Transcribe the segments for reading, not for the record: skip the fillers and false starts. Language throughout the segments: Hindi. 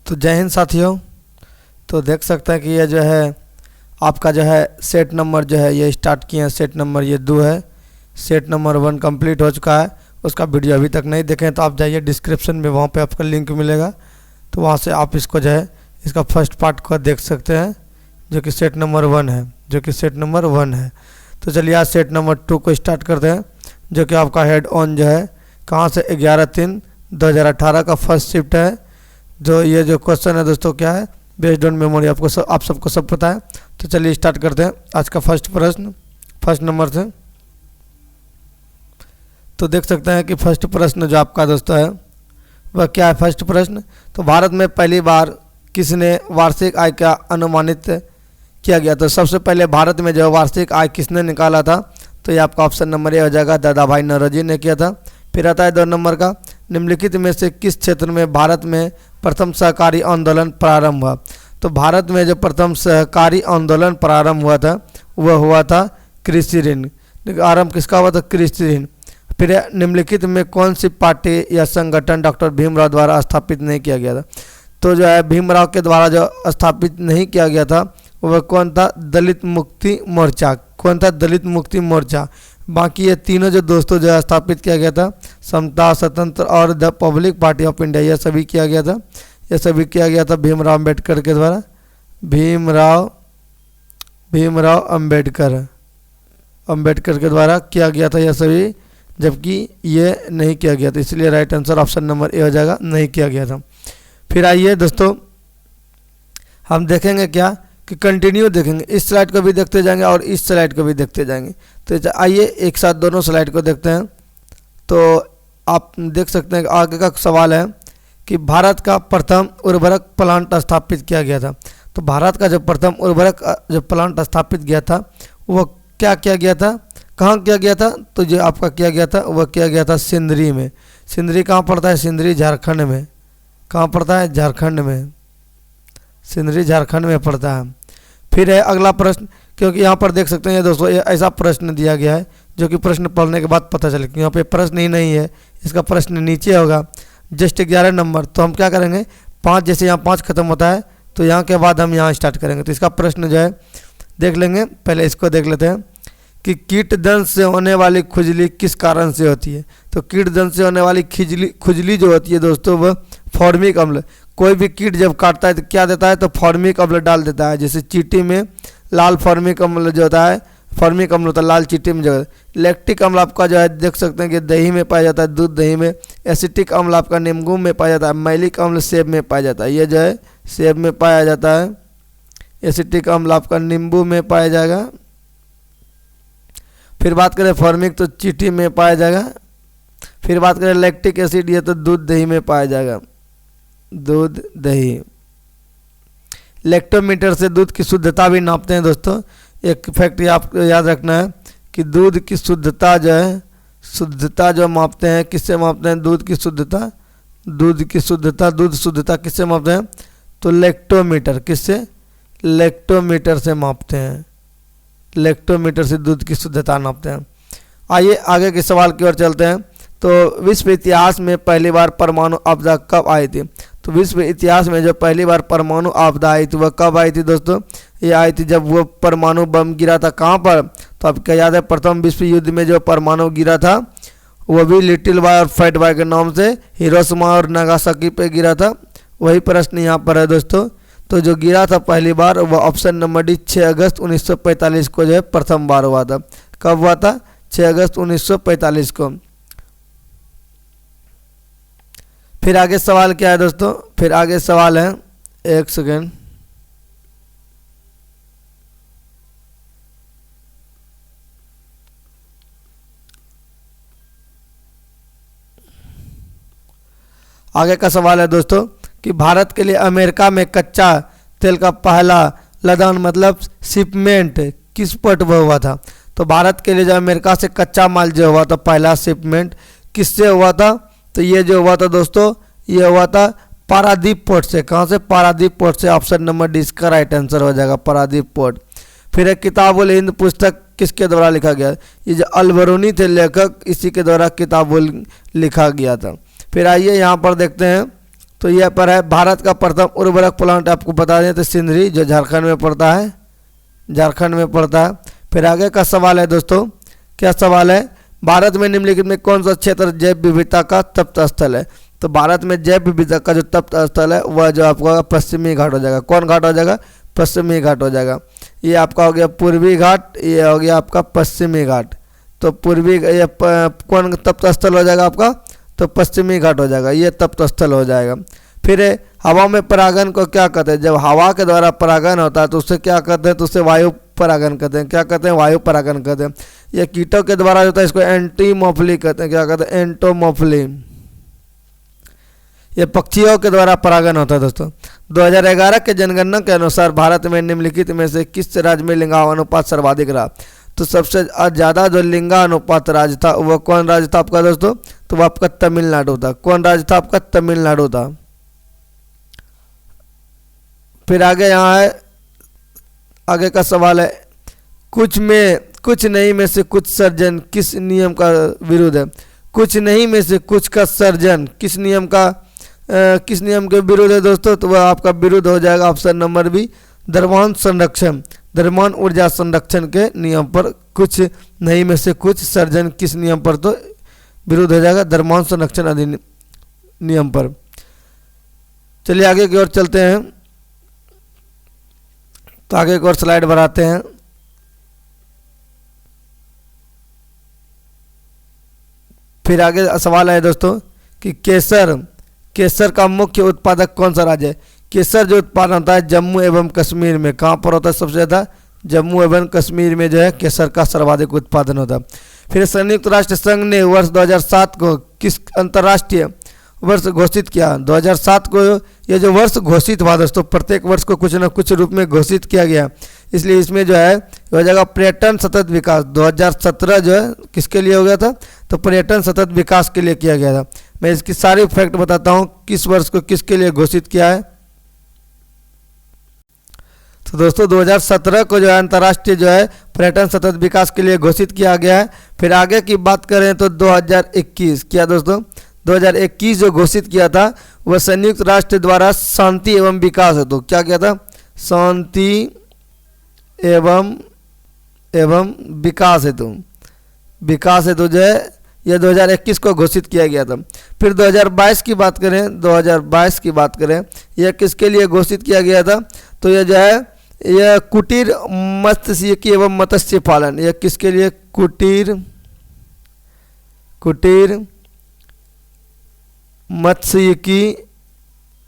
तो जय हिंद साथियों। तो देख सकते हैं कि ये जो है आपका जो है सेट नंबर जो है ये स्टार्ट किए हैं। सेट नंबर ये 2 है। सेट नंबर 1 कंप्लीट हो चुका है। उसका वीडियो अभी तक नहीं देखें तो आप जाइए डिस्क्रिप्शन में, वहाँ पे आपका लिंक मिलेगा, तो वहाँ से आप इसको जो है इसका फर्स्ट पार्ट को देख सकते हैं, जो कि सेट नंबर 1 है। तो चलिए आज सेट नंबर 2 को स्टार्ट करते हैं, जो कि आपका हेड ऑन जो है कहाँ से 11/3/2018 का फर्स्ट शिफ्ट है। जो ये जो क्वेश्चन है दोस्तों क्या है, बेस्ड ऑन मेमोरी, आप सबको सब पता है। तो चलिए स्टार्ट करते हैं आज का फर्स्ट प्रश्न, फर्स्ट नंबर से। तो देख सकते हैं कि फर्स्ट प्रश्न जो आपका दोस्तों है वह क्या है। फर्स्ट प्रश्न, तो भारत में पहली बार किसने वार्षिक आय का अनुमानित किया गया? तो सबसे पहले भारत में जो वार्षिक आय किसने निकाला था? तो ये आपका ऑप्शन नंबर ए हो जाएगा, दादा भाई नौरोजी ने किया था। फिर आता है 2 नंबर का, निम्नलिखित में से किस क्षेत्र में भारत में प्रथम सहकारी आंदोलन प्रारंभ हुआ? तो भारत में जो प्रथम सहकारी आंदोलन प्रारंभ हुआ था वह हुआ था कृषि ऋण। आरंभ किसका हुआ था? कृषि ऋण। फिर निम्नलिखित में कौन सी पार्टी या संगठन डॉक्टर भीमराव द्वारा स्थापित नहीं किया गया था? तो जो है भीमराव के द्वारा जो स्थापित नहीं किया गया था वह कौन था? दलित मुक्ति मोर्चा। कौन था? दलित मुक्ति मोर्चा। बाकी ये तीनों जो दोस्तों जो है स्थापित किया गया था, समता, स्वतंत्र और the public party of India, यह सभी किया गया था। यह सभी किया गया था भीमराव अम्बेडकर के द्वारा। भीमराव अम्बेडकर के द्वारा किया गया था यह सभी, जबकि ये नहीं किया गया था। इसलिए right answer option number A हो जाएगा, नहीं किया गया था। फिर आइए दोस्तों हम देखेंगे क्या कि कंटिन्यू देखेंगे, इस स्लाइड को भी देखते जाएंगे और इस स्लाइड को भी देखते जाएंगे। तो आइए एक साथ दोनों स्लाइड को देखते हैं। तो आप देख सकते हैं कि आगे का सवाल है कि भारत का प्रथम उर्वरक प्लांट स्थापित किया गया था। तो भारत का जो प्रथम उर्वरक जो प्लांट स्थापित किया था वह क्या किया गया था, कहाँ किया गया था? तो जो आपका किया गया था वह किया गया था सिंदरी में। सिंदरी कहाँ पड़ता है? सिंदरी झारखंड में। कहाँ पड़ता है? झारखंड में। सिंदरी झारखंड में पड़ता है। फिर है अगला प्रश्न, क्योंकि यहाँ पर देख सकते हैं दोस्तों ये ऐसा प्रश्न दिया गया है जो कि प्रश्न पढ़ने के बाद पता चले कि यहाँ पे प्रश्न ही नहीं है, इसका प्रश्न नीचे होगा जस्ट 11 नंबर। तो हम क्या करेंगे, 5 जैसे यहाँ 5 खत्म होता है तो यहाँ के बाद हम यहाँ स्टार्ट करेंगे। तो इसका प्रश्न जो है देख लेंगे, पहले इसको देख लेते हैं कि कीटदंश से होने वाली खुजली किस कारण से होती है? तो कीटदंश से होने वाली खुजली जो होती है दोस्तों वह फॉर्मिक अम्ल, कोई भी कीट जब काटता है तो क्या देता है? तो फॉर्मिक अम्ल डाल देता है। जैसे चींटी में लाल फॉर्मिक अम्ल जो होता है, फॉर्मिक अम्ल होता है लाल चींटी में जो है। लैक्टिक अम्ल आपका जो है देख सकते हैं कि दही में पाया जाता है, दूध दही में। एसिटिक अम्ल आपका नींबू में पाया जाता है। मैलिक अम्ल सेब में पाया जाता है, ये जो है सेब में पाया जाता है। एसिटिक अम्ल आपका नींबू में पाया जाएगा। फिर बात करें फॉर्मिक तो चींटी में पाया जाएगा। फिर बात करें लैक्टिक एसिड, ये तो दूध दही में पाया जाएगा, दूध दही। लैक्टोमीटर से दूध की शुद्धता भी नापते हैं दोस्तों। एक फैक्ट आपको याद रखना है कि दूध की शुद्धता जो है, शुद्धता जो मापते हैं, किससे मापते हैं? दूध की शुद्धता, दूध शुद्धता किससे मापते हैं? तो लैक्टोमीटर। किससे? लैक्टोमीटर से मापते हैं। लैक्टोमीटर से दूध की शुद्धता नापते हैं। आइए आगे के सवाल की ओर चलते हैं। तो विश्व इतिहास में पहली बार परमाणु आपदा कब आई थी? तो विश्व इतिहास में जो पहली बार परमाणु आपदा आई थी वह कब आई थी दोस्तों? ये आई थी जब वो परमाणु बम गिरा था। कहाँ पर? तो आपको याद है प्रथम विश्व युद्ध में जो परमाणु गिरा था वह भी लिटिल बॉय और फैट बॉय के नाम से हिरोशिमा और नागासाकी पे गिरा था। वही प्रश्न यहाँ पर है दोस्तों। तो जो गिरा था पहली बार वह ऑप्शन नंबर डी 6 अगस्त 1945 को जो है प्रथम बार हुआ था। कब हुआ था? 6 अगस्त 1945 को। फिर आगे सवाल क्या है दोस्तों? फिर आगे सवाल है, एक सेकेंड, आगे का सवाल है दोस्तों कि भारत के लिए अमेरिका में कच्चा तेल का पहला लदान मतलब शिपमेंट किस पोर्ट पर हुआ था? तो भारत के लिए जो अमेरिका से कच्चा माल जो हुआ था पहला शिपमेंट किससे हुआ था? तो ये जो हुआ था दोस्तों ये हुआ था पारादीप पोर्ट से। कहाँ से? पारादीप पोर्ट से। ऑप्शन नंबर डी इसका राइट आंसर हो जाएगा, पारादीप पोर्ट। फिर एक किताबुल हिंद पुस्तक किसके द्वारा लिखा गया? ये जो अलबरूनी थे लेखक, इसी के द्वारा किताबुल लिखा गया था। फिर आइए यहाँ पर देखते हैं तो यह पर है भारत का प्रथम उर्वरक प्लांट, आपको बता दें तो सिंदरी, जो झारखंड में पड़ता है, झारखंड में पड़ता है। फिर आगे का सवाल है दोस्तों, क्या सवाल है, भारत में निम्नलिखित में कौन सा क्षेत्र जैव विविधता का तप्त स्थल है। तो भारत में जैव विविधता का जो तप्त स्थल है वह जो आपका पश्चिमी घाट हो जाएगा। कौन घाट हो जाएगा, पश्चिमी घाट हो जाएगा। ये आपका हो गया पूर्वी घाट, ये हो गया आपका पश्चिमी घाट। तो पूर्वी ये कौन तप्त स्थल हो जाएगा आपका, तो पश्चिमी घाट हो जाएगा, ये तप्त स्थल हो जाएगा। फिर हवा में परागन को क्या कहते हैं, जब हवा के द्वारा परागन होता है तो उससे क्या कहते हैं, तो उससे वायु परागन कहते हैं। क्या कहते हैं, वायु परागन कहते हैं। ये कीटों के द्वारा होता है, इसको एंटीमोफिली कहते हैं। क्या कहते हैं, एंटोमोफिली। ये पक्षियों के द्वारा परागन होता है दोस्तों। 2011 के जनगणना के अनुसार भारत में निम्नलिखित में से किस राज्य में लिंगानुपात सर्वाधिक रहा। तो सबसे ज़्यादा जो लिंगानुपात राज्य था वह कौन राज्य था आपका दोस्तों, तो वह आपका तमिलनाडु था। कौन राज्य था आपका, तमिलनाडु था। फिर आगे यहाँ है, आगे का सवाल है, कुछ नहीं में से कुछ सर्जन किस नियम का विरुद्ध है। कुछ नहीं में से कुछ का सर्जन किस नियम का किस नियम के विरुद्ध है दोस्तों, तो वह आपका विरुद्ध हो जाएगा ऑप्शन नंबर बी, द्रव्यमान संरक्षण, द्रव्यमान ऊर्जा संरक्षण के नियम पर। कुछ नहीं में से कुछ सर्जन किस नियम पर, तो विरुद्ध हो जाएगा द्रव्यमान संरक्षण अधिनियम पर। चलिए आगे की ओर चलते हैं, तो आगे की ओर स्लाइड बढ़ाते हैं। फिर आगे सवाल है दोस्तों कि केसर का मुख्य उत्पादक कौन सा राज्य है। केसर जो उत्पादन होता है जम्मू एवं कश्मीर में, कहाँ पर होता है सबसे ज़्यादा, जम्मू एवं कश्मीर में जो है केसर का सर्वाधिक उत्पादन होता है। फिर संयुक्त राष्ट्र संघ ने वर्ष 2007 को किस अंतर्राष्ट्रीय वर्ष घोषित किया। 2007 को ये जो वर्ष घोषित हुआ दोस्तों, प्रत्येक वर्ष को कुछ न कुछ रूप में घोषित किया गया, इसलिए इसमें जो है हो जाएगा पर्यटन सतत विकास। 2017 जो है किसके लिए हो गया था, तो पर्यटन सतत विकास के लिए किया गया था। मैं इसकी सारी फैक्ट बताता हूँ, किस वर्ष को किसके लिए घोषित किया है। तो दोस्तों 2017 को जो है अंतर्राष्ट्रीय जो है पर्यटन सतत विकास के लिए घोषित किया गया है। फिर आगे की बात करें तो 2021 क्या दोस्तों, 2021 जो घोषित किया था वह संयुक्त राष्ट्र द्वारा शांति एवं विकास हेतु, क्या किया था, शांति एवं विकास हेतु जो है यह 2021 को घोषित किया गया था। फिर 2022 की बात करें, 2022 की बात करें, यह किसके लिए घोषित किया गया था, तो यह जो है यह कुटीर मत्स्यिकी एवं मत्स्य पालन, यह किसके लिए, कुटीर मत्स्यिकी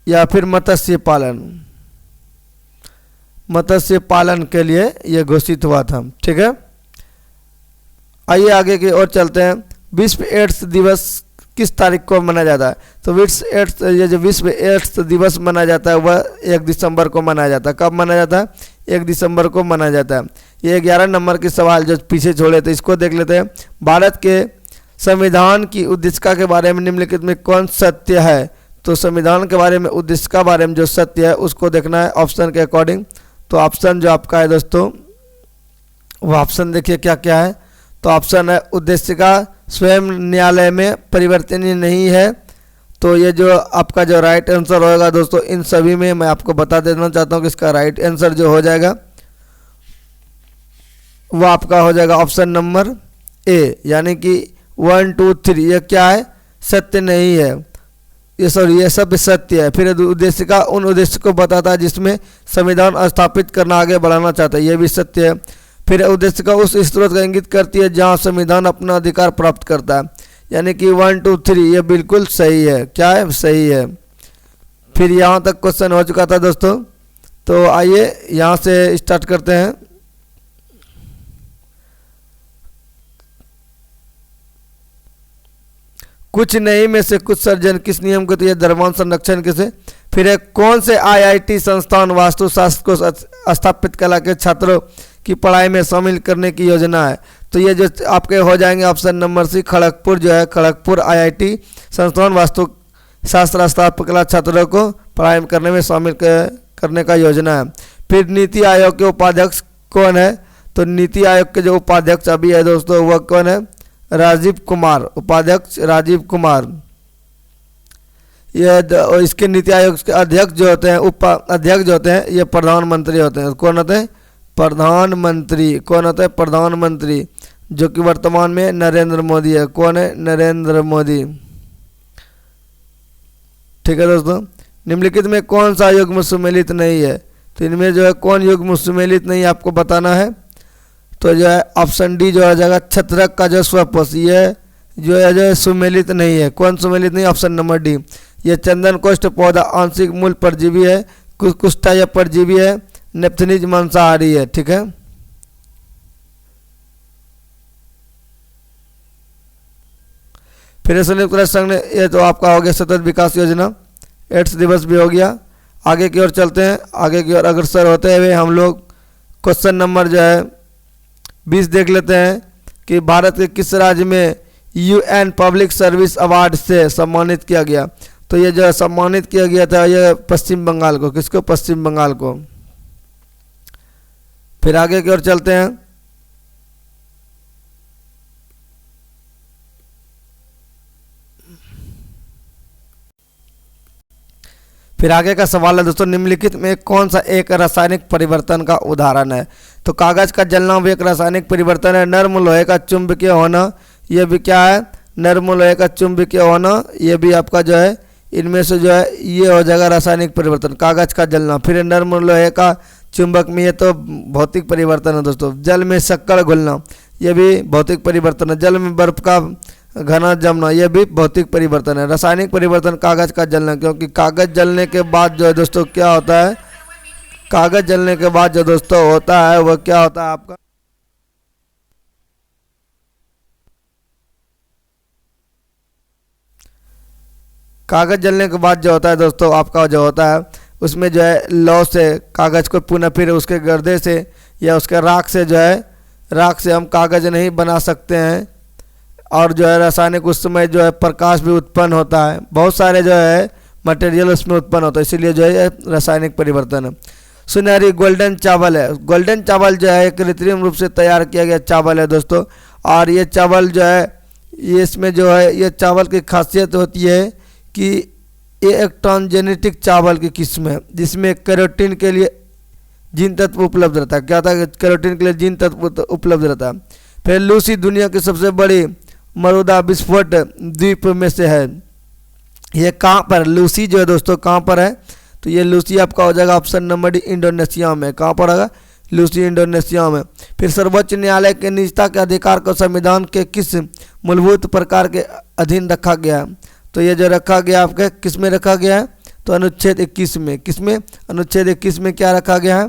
या फिर मत्स्य पालन के लिए यह घोषित हुआ था। ठीक है, आइए आगे की ओर चलते हैं। विश्व एड्स दिवस किस तारीख को मनाया जाता है, तो विश्व एड्स दिवस मनाया जाता है वह 1 दिसंबर को मनाया जाता है। कब मनाया जाता है, 1 दिसंबर को मनाया जाता है। ये 11 नंबर के सवाल जो पीछे छोड़े थे इसको देख लेते हैं। भारत के संविधान की उद्देशिका के बारे में निम्नलिखित में कौन सत्य है। तो संविधान के बारे में, उद्देशिका बारे में जो सत्य है उसको देखना है ऑप्शन के अकॉर्डिंग। तो ऑप्शन जो आपका है दोस्तों, वो ऑप्शन देखिए क्या क्या है। तो ऑप्शन है उद्देशिका स्वयं न्यायालय में परिवर्तनीय नहीं है। तो ये जो आपका जो राइट आंसर होगा दोस्तों, इन सभी में मैं आपको बता देना चाहता हूँ कि इसका राइट आंसर जो हो जाएगा वो आपका हो जाएगा ऑप्शन नंबर ए, यानी कि 1 2 3 ये क्या है, सत्य नहीं है, ये सॉरी ये सब सत्य है। फिर उद्देशिका उन उद्देश्य को बताता है जिसमें संविधान स्थापित करना आगे बढ़ाना चाहता है, ये भी सत्य है। फिर उद्देशिका उस स्रोत का इंगित करती है जहां संविधान अपना अधिकार प्राप्त करता है, यानी कि 1 2 3 ये बिल्कुल सही है। क्या है, सही है। फिर यहाँ तक क्वेश्चन हो चुका था दोस्तों, तो आइए यहाँ से स्टार्ट करते हैं। कुछ नहीं में से कुछ सर्जन किस नियम को, तो ये द्रव्यमान संरक्षण के से। फिर कौन से आईआईटी संस्थान वास्तुशास्त्र को स्थापित कला के छात्रों की पढ़ाई में शामिल करने की योजना है। तो ये जो आपके हो जाएंगे ऑप्शन नंबर सी, खड़गपुर जो है, खड़गपुर आईआईटी संस्थान वास्तुशास्त्र स्थापना छात्रों को पढ़ाई करने में शामिल करने का योजना है। फिर नीति आयोग के उपाध्यक्ष कौन है, तो नीति आयोग के जो उपाध्यक्ष अभी है दोस्तों वह कौन है, राजीव कुमार, उपाध्यक्ष राजीव कुमार। और इसके नीति आयोग के अध्यक्ष जो होते हैं, उप अध्यक्ष जो होते हैं, ये प्रधानमंत्री होते हैं। कौन होते हैं? प्रधानमंत्री। कौन होता है? प्रधानमंत्री, जो कि वर्तमान में नरेंद्र मोदी है। कौन है? नरेंद्र मोदी। ठीक है दोस्तों, निम्नलिखित में कौन सा युग्म सुमेलित नहीं है? तो इनमें जो है कौन युग्म सुमेलित नहीं है आपको बताना है। तो जो है ऑप्शन डी जो हो जाएगा, छत्रक का जो स्वपोष, ये जो है सुमेलित नहीं है। कौन सुमेलित नहीं? Option number D. ये चंदन कोष्ठ पौधा आंशिक मूल परजीवी है, कुष्ठा यह परजीवी है, नेप्थनीज मांसाहारी है। ठीक है, फिर संयुक्त राष्ट्र संघ ने, ये तो आपका हो गया सतत विकास योजना, एड्स दिवस भी हो गया। आगे की ओर चलते हैं, आगे की ओर अग्रसर होते हुए हम लोग क्वेश्चन नंबर जो है 20 देख लेते हैं कि भारत के किस राज्य में यूएन पब्लिक सर्विस अवार्ड से सम्मानित किया गया? तो ये जो सम्मानित किया गया था ये पश्चिम बंगाल को। किसको? पश्चिम बंगाल को। फिर आगे की ओर चलते हैं, फिर आगे का सवाल है दोस्तों, निम्नलिखित में कौन सा एक रासायनिक परिवर्तन का उदाहरण है? तो कागज का जलना भी एक रासायनिक परिवर्तन है। नर्म लोहे का चुंबकीय होना, यह भी क्या है? नर्म लोहे का चुंबकीय होना, यह भी आपका जो है इनमें से जो है ये हो जाएगा रासायनिक परिवर्तन, कागज का जलना। फिर नर्म लोहे का चुंबक में, ये तो भौतिक परिवर्तन है दोस्तों। जल में शक्कर घुलना, यह भी भौतिक परिवर्तन है। जल में बर्फ का घना जमना, यह भी भौतिक परिवर्तन है। रासायनिक परिवर्तन कागज का जलना, क्योंकि कागज जलने के बाद जो है दोस्तों क्या होता है? कागज जलने के बाद जो दोस्तों होता है वह क्या होता है आपका? कागज जलने के बाद जो होता है दोस्तों आपका जो होता है उसमें जो है लौ से कागज को पुनः फिर उसके गर्दे से या उसके राख से जो है, राख से हम कागज नहीं बना सकते हैं। और जो है रासायनिक उस समय जो है प्रकाश भी उत्पन्न होता है, बहुत सारे जो है मटेरियल उसमें उत्पन्न होता है, इसीलिए जो है रासायनिक परिवर्तन है। सुनहरी गोल्डन चावल है। गोल्डन चावल जो है कृत्रिम रूप से तैयार किया गया चावल है दोस्तों। और ये चावल जो है ये इसमें जो है ये चावल की खासियत होती है कि ये एक ट्रांसजेनेटिक चावल की किस्म है, जिसमें कैरोटीन के लिए जीन तत्व उपलब्ध रहता है। क्या होता है? कैरोटीन के लिए जीन तत्व उपलब्ध रहता है। फिर लूसी दुनिया की सबसे बड़ी मरुदा विस्फोट द्वीप में से है। ये कहाँ पर? लूसी जो है दोस्तों कहाँ पर है? तो ये लूसी आपका हो जाएगा ऑप्शन नंबर डी, इंडोनेशिया में। कहाँ पर होगा? लूसी इंडोनेशिया में। फिर सर्वोच्च न्यायालय के निजता के अधिकार को संविधान के किस मूलभूत प्रकार के अधीन रखा गया? तो ये जो रखा गया आपके किस में रखा गया है? तो अनुच्छेद 21 में। किस में? अनुच्छेद 21 में क्या रखा गया है?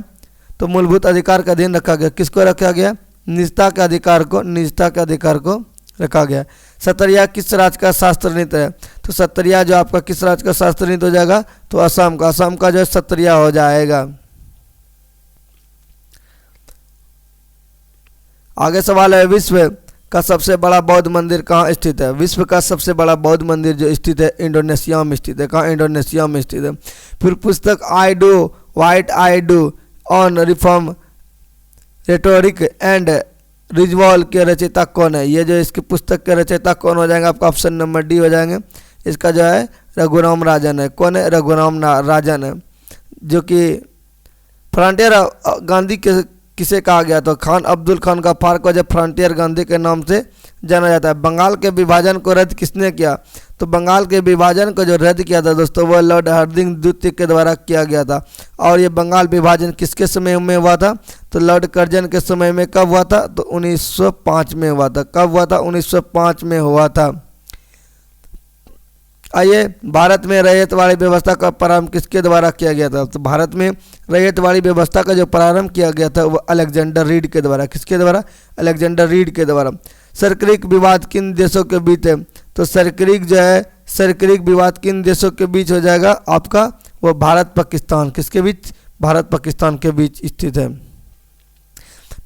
तो मूलभूत अधिकार का अधीन रखा गया। किसको रखा गया? निजता के अधिकार को, निजता के अधिकार को रखा गया। सतरिया किस राज्य का शास्त्र नृत्य है? तो सतरिया जो आपका किस राज्य का शास्त्र नृत्य हो जाएगा? तो असम का। असम का जो है सतरिया हो जाएगा। आगे सवाल है, विश्व का सबसे बड़ा बौद्ध मंदिर कहाँ स्थित है? विश्व का सबसे बड़ा बौद्ध मंदिर जो स्थित है इंडोनेशिया में स्थित है। कहाँ? इंडोनेशिया में स्थित है। फिर पुस्तक I do what I do on reform rhetoric and resolve के रचयिता कौन है? ये जो इसकी पुस्तक के रचयिता कौन हो जाएंगे? आपका ऑप्शन नंबर डी हो जाएंगे। इसका जो है रघुराम राजन है। कौन है? रघुराम राजन है, जो कि फ्रंटियर गांधी के किसे कहा गया? तो खान अब्दुल खान का पार्क को जब फ्रंटियर गांधी के नाम से जाना जाता है। बंगाल के विभाजन को रद्द किसने किया? तो बंगाल के विभाजन को जो रद्द किया था दोस्तों वो लॉर्ड हार्डिंग द्वितीय के द्वारा किया गया था। और ये बंगाल विभाजन किसके समय में हुआ था? तो लॉर्ड कर्जन के समय में। कब हुआ था? तो 1905 में हुआ था। कब हुआ था? 1905 में हुआ था। आइए, भारत में रैयतवाड़ी व्यवस्था का प्रारंभ किसके द्वारा किया गया था? तो भारत में रैयतवाड़ी व्यवस्था का जो प्रारंभ किया गया था वो अलेक्जेंडर रीड के द्वारा। किसके द्वारा? अलेक्जेंडर रीड के द्वारा। सरक्रिक विवाद किन देशों के बीच है? तो सरक्रिक जो है सरक्रिक विवाद किन देशों के बीच हो जाएगा आपका? वो भारत पाकिस्तान। किसके बीच? भारत पाकिस्तान के बीच स्थित है।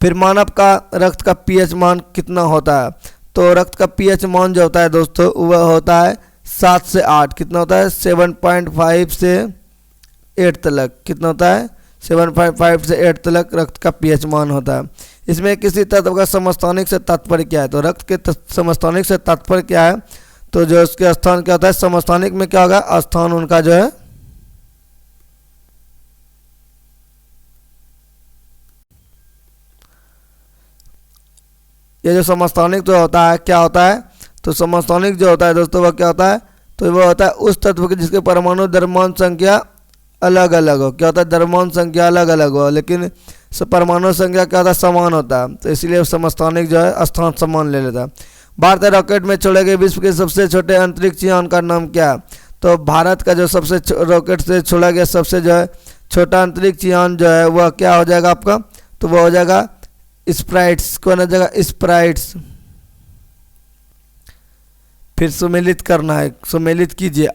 फिर मानव का रक्त का पीएच मान कितना होता है? तो रक्त का पीएच मान जो होता है दोस्तों वह होता है 7 से 8। कितना होता है? 7.5 से 8 तक। कितना होता है? 7.5 से 8 तक रक्त का पीएच मान होता है। इसमें किसी तत्व का समस्थानिक से तात्पर्य क्या है? तो रक्त के समस्थानिक से तात्पर्य क्या है? तो जो इसके स्थान क्या होता है, समस्थानिक में क्या होगा, स्थान उनका जो है ये जो समस्थानिक जो होता है क्या होता है, तो समस्थानिक जो होता है दोस्तों वह क्या होता है, तो वह होता है उस तत्व के जिसके परमाणु द्रव्यमान संख्या अलग अलग हो। क्या होता है, द्रव्यमान संख्या अलग अलग हो, लेकिन परमाणु संख्या क्या होता है, समान होता है। तो इसलिए समस्थानिक जो है स्थान समान ले लेता है। भारतीय रॉकेट में छोड़े गए विश्व के सबसे छोटे अंतरिक्ष यान का नाम क्या है, तो भारत का जो सबसे रॉकेट से छोड़ा गया सबसे जो है छोटा अंतरिक्ष यान जो है वह क्या हो जाएगा आपका, तो वह हो जाएगा स्प्राइट्स। कौन हो जाएगा, स्प्राइट्स। फिर सुमेलित करना है, सुमेलित कीजिए,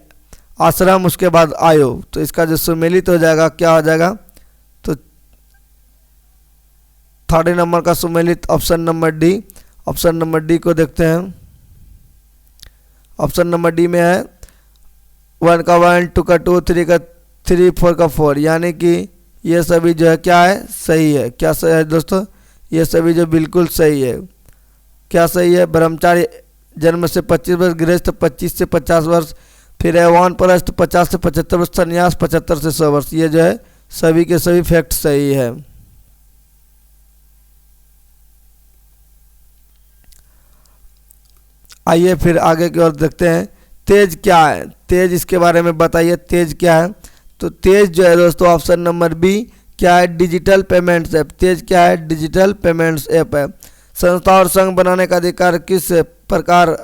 आश्रम उसके बाद आयो, तो इसका जो सुमेलित हो जाएगा क्या हो जाएगा, तो 3rd नंबर का सुमेलित option number D. Option number D को देखते हैं। ऑप्शन नंबर डी में है 1 का 1, 2 का 2, 3 का 3, 4 का 4, यानी कि ये सभी जो है क्या है, सही है। क्या सही है दोस्तों, ये सभी जो बिल्कुल सही है। क्या सही है, ब्रह्मचारी जन्म से 25 वर्ष, गृहस्थ 25 से 50 वर्ष, फिर है वानप्रस्थ 50 से 75 वर्ष, संन्यास 75 से 100 वर्ष। ये जो है सभी के सभी फैक्ट सही है। आइए फिर आगे की ओर देखते हैं, तेज क्या है, तेज इसके बारे में बताइए, तेज क्या है। तो तेज जो है दोस्तों ऑप्शन नंबर बी क्या है, डिजिटल पेमेंट्स ऐप। तेज क्या है, डिजिटल पेमेंट्स ऐप है। संस्था और संघ बनाने का अधिकार किस प्रकार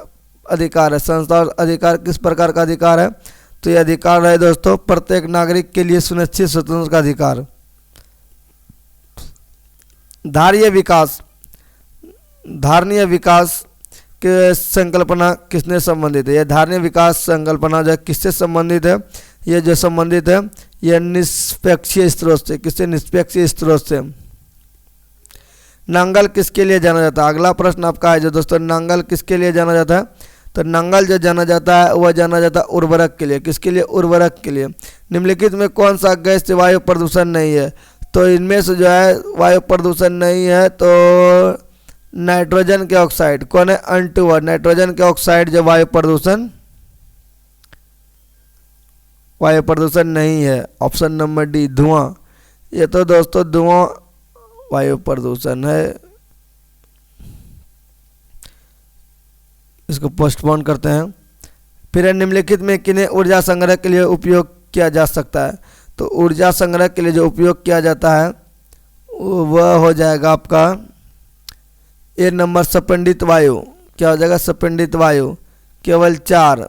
अधिकार है, संस्था और अधिकार किस प्रकार का अधिकार है, तो यह अधिकार है दोस्तों प्रत्येक नागरिक के लिए सुनिश्चित स्वतंत्र का अधिकार। धारणीय विकास, धारणीय विकास के संकल्पना किसने संबंधित है, यह धारणीय विकास संकल्पना जो किससे संबंधित है, यह जो संबंधित है यह निष्पक्षीय स्रोत से। किससे, निष्पक्षीय स्रोत से। नांगल किसके लिए जाना जाता है, अगला प्रश्न आपका है जो दोस्तों, नांगल किसके लिए जाना जाता है, तो नांगल जो जाना जाता है वह जाना जाता है उर्वरक के लिए। किसके लिए, उर्वरक के लिए। निम्नलिखित में कौन सा गैस से वायु प्रदूषण नहीं है, तो इनमें से जो है वायु प्रदूषण नहीं है तो नाइट्रोजन के ऑक्साइड। कौन है, N2, नाइट्रोजन के ऑक्साइड जो वायु प्रदूषण नहीं है। ऑप्शन नंबर डी धुआं, ये तो दोस्तों धुआं वायु प्रदूषण है। इसको पोस्टपोन करते हैं। फिर निम्नलिखित में किन्हें ऊर्जा संग्रह के लिए उपयोग किया जा सकता है, तो ऊर्जा संग्रह के लिए जो उपयोग किया जाता है वह हो जाएगा आपका ए नंबर संपीड़ित वायु। क्या हो जाएगा, संपीड़ित वायु। केवल 4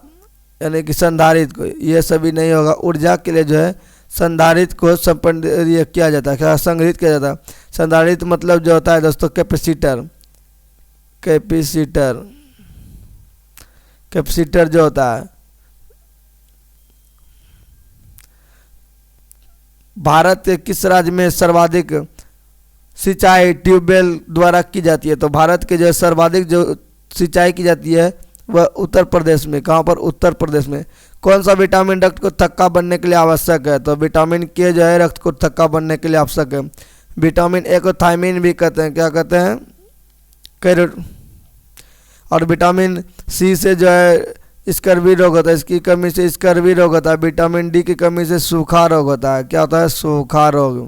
यानी कि संधारित को, ये सभी नहीं होगा। ऊर्जा के लिए जो है संधारित को संपीड़ित किया जाता है, क्या संग्रहित किया जाता है। संधारित मतलब जो होता है दोस्तों कैपेसिटर, कैपेसिटर, कैपेसिटर जो होता है। भारत के किस राज्य में सर्वाधिक सिंचाई ट्यूबवेल द्वारा की जाती है, तो भारत के जो सर्वाधिक जो सिंचाई की जाती है वह उत्तर प्रदेश में। कहाँ पर, उत्तर प्रदेश में। कौन सा विटामिन रक्त को थक्का बनने के लिए आवश्यक है, तो विटामिन के जो है रक्त को थक्का बनने के लिए आवश्यक है। विटामिन ए को थायमिन भी कहते हैं, क्या कहते हैं, कैरोट। और विटामिन सी से जो है स्कर्वी रोग होता है, इसकी कमी से स्कर्वी रोग होता है। विटामिन डी की कमी से सूखा रोग होता है, क्या होता है, सूखा रोग।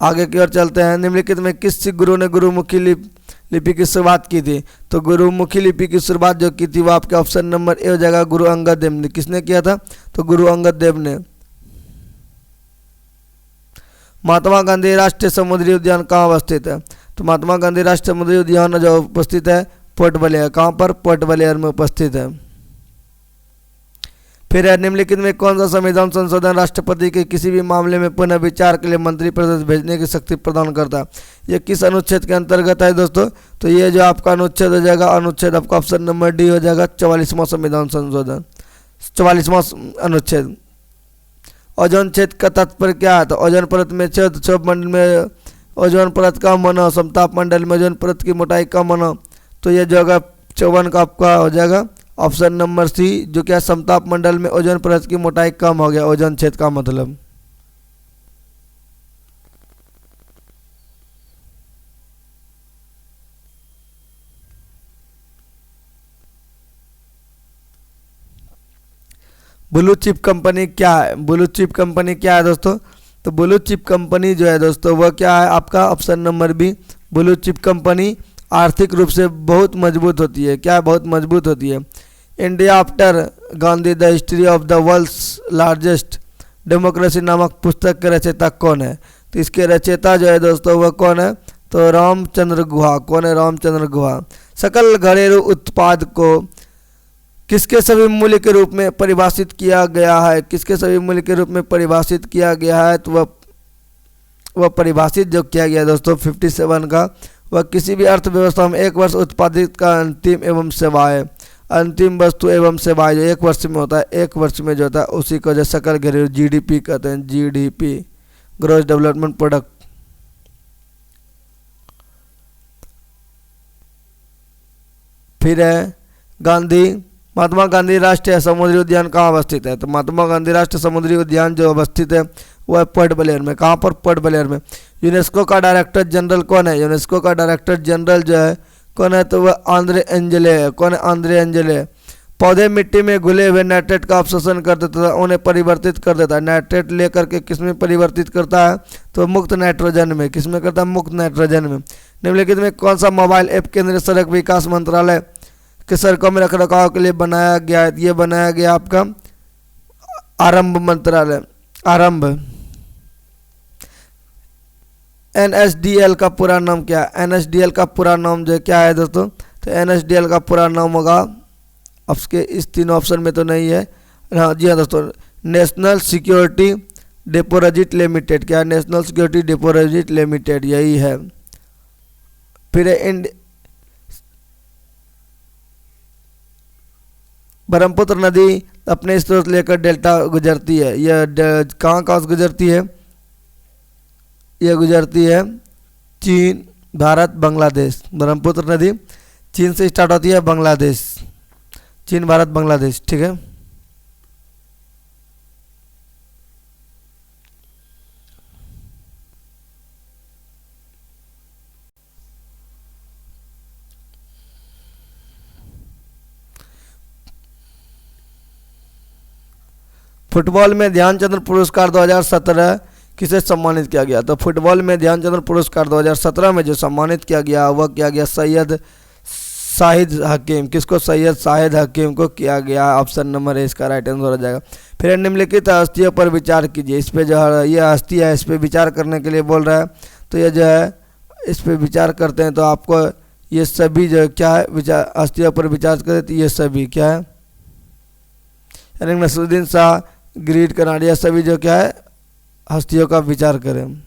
आगे की ओर चलते हैं। निम्नलिखित में किस गुरु ने गुरुमुखी लिपि की शुरुआत की थी, तो गुरुमुखी लिपि की शुरुआत जो की थी वो आपके ऑप्शन नंबर ए हो जाएगा गुरु अंगद देव ने। किसने किया था, तो गुरु अंगद देव ने। महात्मा गांधी राष्ट्रीय समुद्री उद्यान कहाँ अवस्थित है, तो महात्मा गांधी राष्ट्रीय समुद्री उद्यान जो उपस्थित है पोर्ट ब्लेयर। कहाँ पर, पोर्ट ब्लेयर में उपस्थित है। फिर निम्नलिखित में कौन सा संविधान संशोधन राष्ट्रपति के किसी भी मामले में पुनः विचार के लिए मंत्रिपरिषद भेजने की शक्ति प्रदान करता है, ये किस अनुच्छेद के अंतर्गत है दोस्तों, तो ये जो आपका अनुच्छेद हो जाएगा, अनुच्छेद आपका ऑप्शन नंबर डी हो जाएगा 44वां संविधान संशोधन, 44वां अनुच्छेद। ओजोन छेद का तात्पर्य क्या है, तो ओजोन परत में छेद, क्षोभ मंडल में ओजोन परत कम होना, समताप मंडल में ओजोन परत की मोटाई कम होना, तो ये जो होगा 54 का आपका हो जाएगा ऑप्शन नंबर सी, जो क्या समताप मंडल में ओजोन परत की मोटाई कम हो गया, ओजोन छेद का मतलब। ब्लू चिप कंपनी क्या है? ब्लू चिप कंपनी क्या है दोस्तों? तो ब्लू चिप कंपनी जो है दोस्तों वह क्या है आपका option number B. Blue chip company आर्थिक रूप से बहुत मजबूत होती है। क्या बहुत मजबूत होती है? India after Gandhi the history of the world's largest democracy नामक पुस्तक के रचयिता कौन है? तो इसके रचयिता जो है दोस्तों वह कौन है? तो रामचंद्र गुहा। कौन है? रामचंद्र गुहा। सकल घरेलू उत्पाद को किसके सभी मूल्य के रूप में परिभाषित किया गया है? किसके सभी मूल्य के रूप में परिभाषित किया गया है? तो वह परिभाषित जो किया गया है दोस्तों 57 का, वह किसी भी अर्थव्यवस्था में एक वर्ष उत्पादित का अंतिम एवं सेवाएं, अंतिम वस्तु एवं सेवाएं जो एक वर्ष में होता है, एक वर्ष में जो होता है उसी को जो सकल घरेलू जीडीपी कहते हैं, जीडीपी, ग्रॉस डेवलपमेंट प्रोडक्ट। फिर है महात्मा गांधी राष्ट्रीय समुद्री उद्यान कहाँ अवस्थित है? तो महात्मा गांधी राष्ट्रीय समुद्री उद्यान जो अवस्थित है वह है पोर्ट ब्लेयर में। कहाँ पर? पोर्ट ब्लेयर में। यूनेस्को का डायरेक्टर जनरल कौन है? यूनेस्को का डायरेक्टर जनरल जो है कौन है? तो वह आंद्रे एंजेले है। कौन है? आंद्रे एंजेले। पौधे मिट्टी में घुले हुए नाइट्रेट का अवशोषण कर देता है, उन्हें परिवर्तित कर देता है। नाइट्रेट लेकर के किस में परिवर्तित करता है? तो मुक्त नाइट्रोजन में। किस में करता है? मुक्त नाइट्रोजन में। निम्नलिखित में कौन सा मोबाइल ऐप केंद्रीय सड़क विकास मंत्रालय के सड़कों में रखरखाव के लिए बनाया गया है? ये बनाया गया आपका आरंभ मंत्रालय, आरंभ। NSDL का पूरा नाम क्या है? NSDL का पूरा नाम जो क्या है दोस्तों? तो NSDL का पूरा नाम होगा, आपके इस तीनों ऑप्शन में तो नहीं है। हाँ जी हाँ दोस्तों, नेशनल सिक्योरिटी डिपॉजिट लिमिटेड। क्या है? नेशनल सिक्योरिटी डिपॉजिट लिमिटेड, यही है। फिर ब्रह्मपुत्र नदी अपने स्रोत लेकर डेल्टा गुजरती है। यह कहाँ कहाँ से गुजरती है? यह गुजरती है चीन, भारत, बांग्लादेश। ब्रह्मपुत्र नदी चीन से स्टार्ट होती है, बांग्लादेश, चीन, भारत, बांग्लादेश। ठीक है। फुटबॉल में ध्यानचंद पुरस्कार 2017 किसे सम्मानित किया गया? तो फुटबॉल में ध्यानचंद पुरस्कार 2017 में जो सम्मानित किया गया वह किया गया सैयद शाहिद हकीम। किसको? सैयद शाहिद हकीम को किया गया। ऑप्शन नंबर ए इसका राइट आंसर हो जाएगा। फिर निम्नलिखित हस्तियों पर विचार कीजिए। इस पे जो है ये हस्ती है, इस पे विचार करने के लिए बोल रहा है। तो ये जो है इस पे विचार करते हैं तो आपको ये सभी जो क्या है विचार, हस्तियों पर विचार करें तो ये सभी क्या है, यानी नसरुद्दीन शाह, ग्रीड कनाडिया, सभी जो क्या है हस्तियों का विचार करें।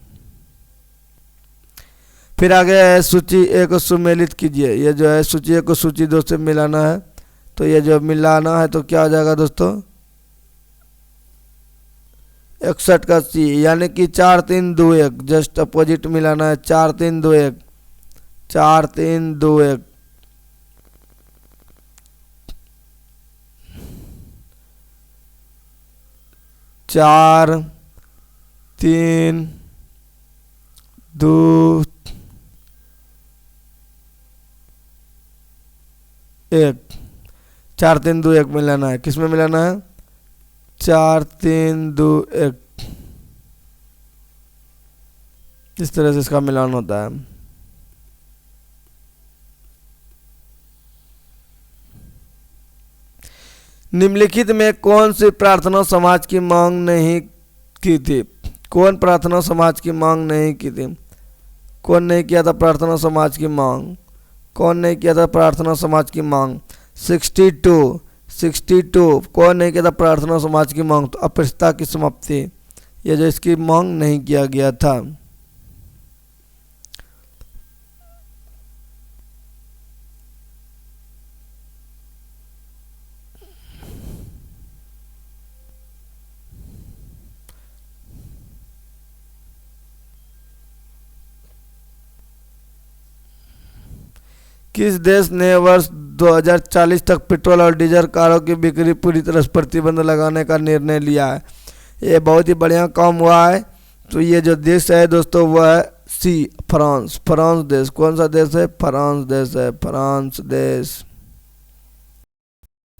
फिर आगे है सूची ए को सुमेलित कीजिए। ये जो है सूची ए को सूची 2 से मिलाना है। तो ये जो मिलाना है तो क्या हो जाएगा दोस्तों 61 का सी, यानी कि 4 3 2 1 जस्ट अपोजिट मिलाना है। 4 3 2 1, 4 3 2 1। चार तीन दो एक, 4 3 2 1 मिलाना है। किस में मिलाना है? 4 3 2 1। इस तरह से इसका मिलान होता है। निम्नलिखित में कौन सी प्रार्थना समाज की मांग नहीं की थी? कौन प्रार्थना समाज की मांग नहीं की थी? कौन नहीं किया था प्रार्थना समाज की मांग? कौन नहीं किया था प्रार्थना समाज की मांग? 62 कौन नहीं किया था प्रार्थना समाज की मांग? तो अपरिष्टता की समाप्ति, यह जो इसकी मांग नहीं किया गया था। किस देश ने वर्ष 2040 तक पेट्रोल और डीजल कारों की बिक्री पूरी तरह से प्रतिबंध लगाने का निर्णय लिया है? ये बहुत ही बढ़िया काम हुआ है। तो ये जो देश है दोस्तों वह है सी, फ्रांस। फ्रांस देश। कौन सा देश है? फ्रांस देश है, फ्रांस देश।